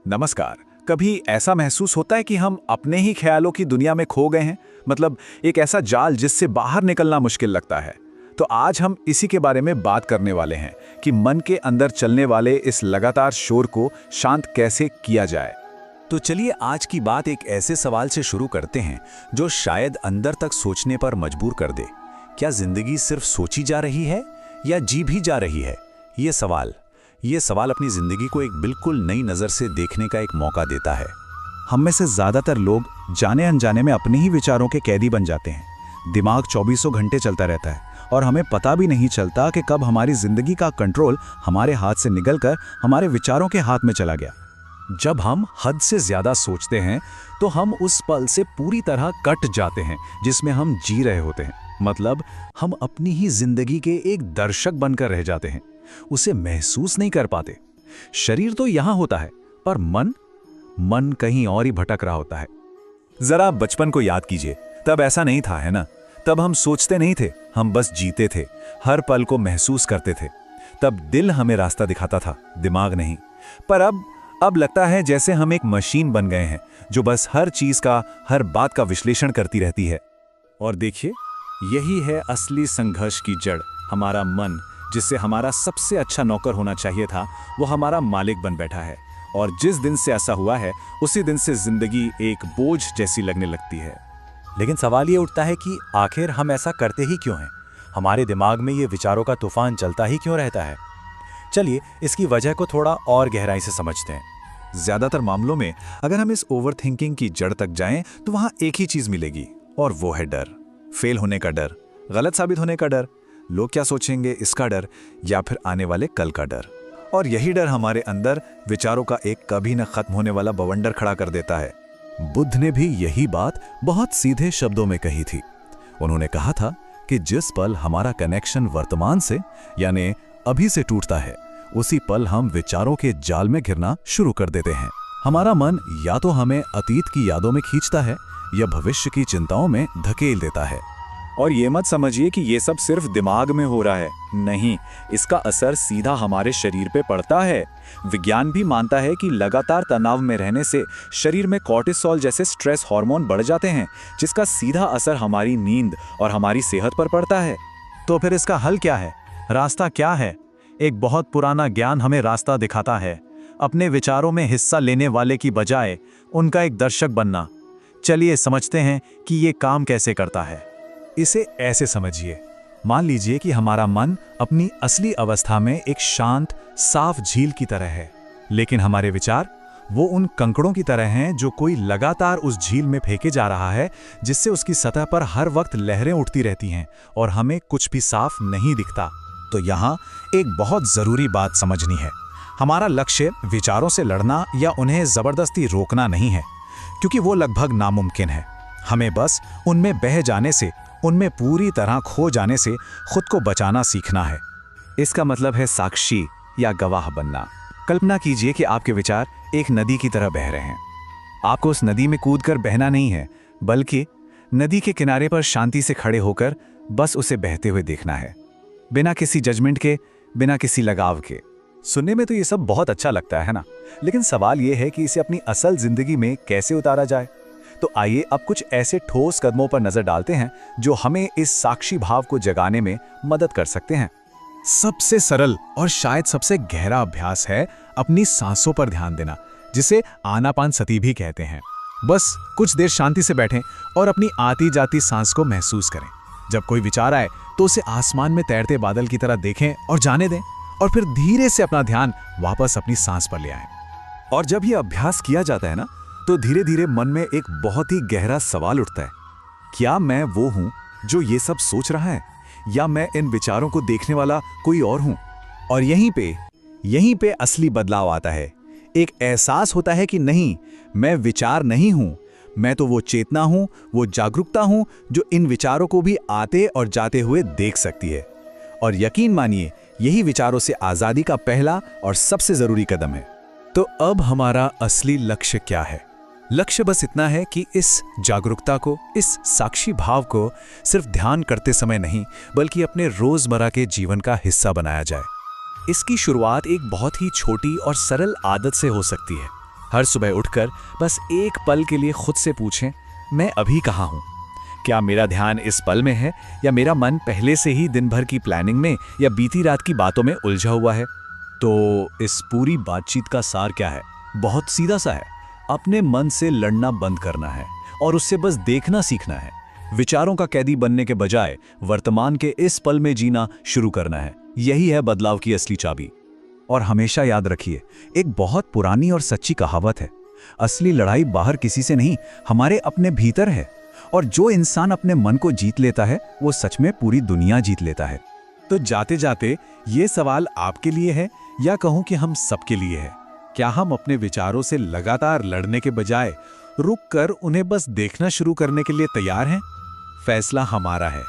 नमस्कार। कभी ऐसा महसूस होता है कि हम अपने ही ख्यालों की दुनिया में खो गए हैं? मतलब एक ऐसा जाल जिससे बाहर निकलना मुश्किल लगता है। तो आज हम इसी के बारे में बात करने वाले हैं कि मन के अंदर चलने वाले इस लगातार शोर को शांत कैसे किया जाए। तो चलिए आज की बात एक ऐसे सवाल से शुरू करते हैं जो शायद अंदर तक सोचने पर मजबूर कर दे। क्या जिंदगी सिर्फ सोची जा रही है या जी भी जा रही है? ये सवाल अपनी जिंदगी को एक बिल्कुल नई नज़र से देखने का एक मौका देता है। हम में से ज़्यादातर लोग जाने अनजाने में अपने ही विचारों के कैदी बन जाते हैं। दिमाग चौबीसों घंटे चलता रहता है और हमें पता भी नहीं चलता कि कब हमारी जिंदगी का कंट्रोल हमारे हाथ से निकलकर हमारे विचारों के हाथ में चला गया। जब हम हद से ज्यादा सोचते हैं तो हम उस पल से पूरी तरह कट जाते हैं जिसमें हम जी रहे होते हैं। मतलब हम अपनी ही जिंदगी के एक दर्शक बनकर रह जाते हैं, उसे महसूस नहीं कर पाते। शरीर तो यहां होता है पर मन कहीं और ही भटक रहा होता है। जरा बचपन को याद कीजिए, तब ऐसा नहीं था, है ना? तब हम सोचते नहीं थे, हम बस जीते थे, हर पल को महसूस करते थे। तब दिल हमें रास्ता दिखाता था, दिमाग नहीं। पर अब लगता है जैसे हम एक मशीन बन गए हैं जो बस हर चीज का, हर बात का विश्लेषण करती रहती है। और देखिए, यही है असली संघर्ष की जड़। हमारा मन, जिससे हमारा सबसे अच्छा नौकर होना चाहिए था, वो हमारा मालिक बन बैठा है। और जिस दिन से ऐसा हुआ है उसी दिन से जिंदगी एक बोझ जैसी लगने लगती है। लेकिन सवाल ये उठता है कि आखिर हम ऐसा करते ही क्यों हैं? हमारे दिमाग में ये विचारों का तूफान चलता ही क्यों रहता है? चलिए इसकी वजह को थोड़ा और गहराई से समझते हैं। ज्यादातर मामलों में अगर हम इस ओवर थिंकिंग की जड़ तक जाएं तो वहां एक ही चीज मिलेगी, और वो है डर। फेल होने का डर, गलत साबित होने का डर, लोग क्या सोचेंगे इसका डर, या फिर आने वाले कल का डर। और यही डर हमारे अंदर विचारों का एक कभी न खत्म होने वाला बवंडर खड़ा कर देता है। बुद्ध ने भी यही बात बहुत सीधे शब्दों में कही थी। उन्होंने कहा था कि जिस पल हमारा कनेक्शन वर्तमान से यानी अभी से टूटता है, उसी पल हम विचारों के जाल में घिरना शुरू कर देते हैं। हमारा मन या तो हमें अतीत की यादों में खींचता है या भविष्य की चिंताओं में धकेल देता है। और ये मत समझिए कि ये सब सिर्फ दिमाग में हो रहा है। नहीं, इसका असर सीधा हमारे शरीर पे पड़ता है। विज्ञान भी मानता है कि लगातार तनाव में रहने से शरीर में कॉर्टिसोल जैसे स्ट्रेस हार्मोन बढ़ जाते हैं, जिसका सीधा असर हमारी नींद और हमारी सेहत पर पड़ता है। तो फिर इसका हल क्या है? रास्ता क्या है? एक बहुत पुराना ज्ञान हमें रास्ता दिखाता है। अपने विचारों में हिस्सा लेने वाले की बजाय उनका एक दर्शक बनना। चलिए समझते हैं कि ये काम कैसे करता है। इसे ऐसे समझिए, मान लीजिए कि हमारा मन अपनी असली अवस्था में एक शांत, साफ झील की तरह है, लेकिन हमारे विचार वो उन कंकड़ों की तरह हैं जो कोई लगातार उस झील में फेंके जा रहा है, जिससे उसकी सतह पर हर वक्त लहरें उठती रहती हैं और हमें कुछ भी साफ नहीं दिखता। तो यहाँ एक बहुत जरूरी बात समझनी है। हमारा लक्ष्य विचारों से लड़ना या उन्हें जबरदस्ती रोकना नहीं है, क्योंकि वो लगभग नामुमकिन है। हमें बस उनमें बह जाने से, उनमें पूरी तरह खो जाने से खुद को बचाना सीखना है। इसका मतलब है साक्षी या गवाह बनना। कल्पना कीजिए कि आपके विचार एक नदी की तरह बह रहे हैं। आपको उस नदी में कूदकर बहना नहीं है, बल्कि नदी के किनारे पर शांति से खड़े होकर बस उसे बहते हुए देखना है, बिना किसी जजमेंट के, बिना किसी लगाव के। सुनने में तो ये सब बहुत अच्छा लगता है ना? लेकिन सवाल ये है कि इसे अपनी असल जिंदगी में कैसे उतारा जाए। तो आइए अब कुछ ऐसे ठोस कदमों पर नजर डालते हैं जो हमें इस साक्षी भाव को जगाने में मदद कर सकते हैं। सबसे सरल और शायद सबसे गहरा अभ्यास है अपनी सांसों पर ध्यान देना, जिसे आनापानसती भी कहते हैं। बस कुछ देर शांति से बैठें और अपनी आती जाती सांस को महसूस करें। जब कोई विचार आए तो उसे आसमान में तैरते बादल की तरह देखें और जाने दें, और फिर धीरे से अपना ध्यान वापस अपनी सांस पर ले आएं। और जब यह अभ्यास किया जाता है ना, तो धीरे धीरे मन में एक बहुत ही गहरा सवाल उठता है। क्या मैं वो हूं जो ये सब सोच रहा है, या मैं इन विचारों को देखने वाला कोई और हूं? और यहीं पे असली बदलाव आता है। एक एहसास होता है कि नहीं, मैं विचार नहीं हूं, मैं तो वो चेतना हूं, वो जागरूकता हूं जो इन विचारों को भी आते और जाते हुए देख सकती है। और यकीन मानिए, यही विचारों से आजादी का पहला और सबसे जरूरी कदम है। तो अब हमारा असली लक्ष्य क्या है? लक्ष्य बस इतना है कि इस जागरूकता को, इस साक्षी भाव को सिर्फ ध्यान करते समय नहीं, बल्कि अपने रोजमर्रा के जीवन का हिस्सा बनाया जाए। इसकी शुरुआत एक बहुत ही छोटी और सरल आदत से हो सकती है। हर सुबह उठकर बस एक पल के लिए खुद से पूछें, मैं अभी कहाँ हूँ? क्या मेरा ध्यान इस पल में है या मेरा मन पहले से ही दिन भर की प्लानिंग में या बीती रात की बातों में उलझा हुआ है? तो इस पूरी बातचीत का सार क्या है? बहुत सीधा सा है। अपने मन से लड़ना बंद करना है और उससे बस देखना सीखना है। विचारों का कैदी बनने के बजाय वर्तमान के इस पल में जीना शुरू करना है। यही है बदलाव की असली चाबी। और हमेशा याद रखिए, एक बहुत पुरानी और सच्ची कहावत है, असली लड़ाई बाहर किसी से नहीं, हमारे अपने भीतर है। और जो इंसान अपने मन को जीत लेता है वो सच में पूरी दुनिया जीत लेता है। तो जाते जाते ये सवाल आपके लिए है या कहूं कि हम सबके लिए है, क्या हम अपने विचारों से लगातार लड़ने के बजाय रुक कर उन्हें बस देखना शुरू करने के लिए तैयार हैं? फैसला हमारा है।